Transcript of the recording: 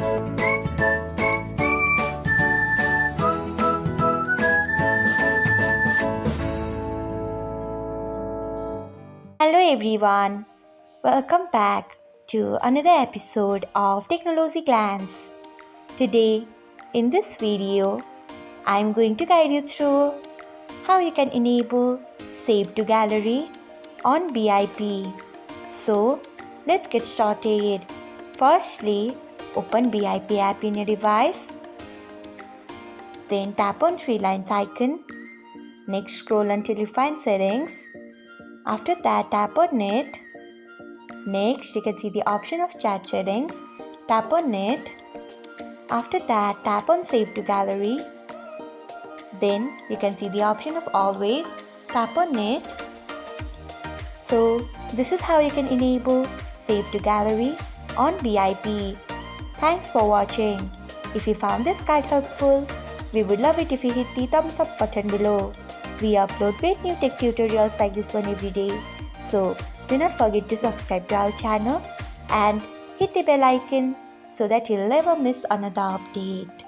Hello everyone, welcome back to another episode of Technologyglance. Today, in this video, I'm going to guide you through how you can enable Save to Gallery on BIP. So, let's get started. Firstly, open BIP app in your device. Then tap on three lines icon. Next, scroll until you find settings. After that, tap on it. Next, you can see the option of chat settings. Tap on it. After that, tap on Save to Gallery. Then you can see the option of always. Tap on it. So, this is how you can enable Save to Gallery on BIP. Thanks for watching. If you found this guide helpful, we would love it if you hit the thumbs up button below. We upload great new tech tutorials like this one every day. So, do not forget to subscribe to our channel and hit the bell icon so that you'll never miss another update.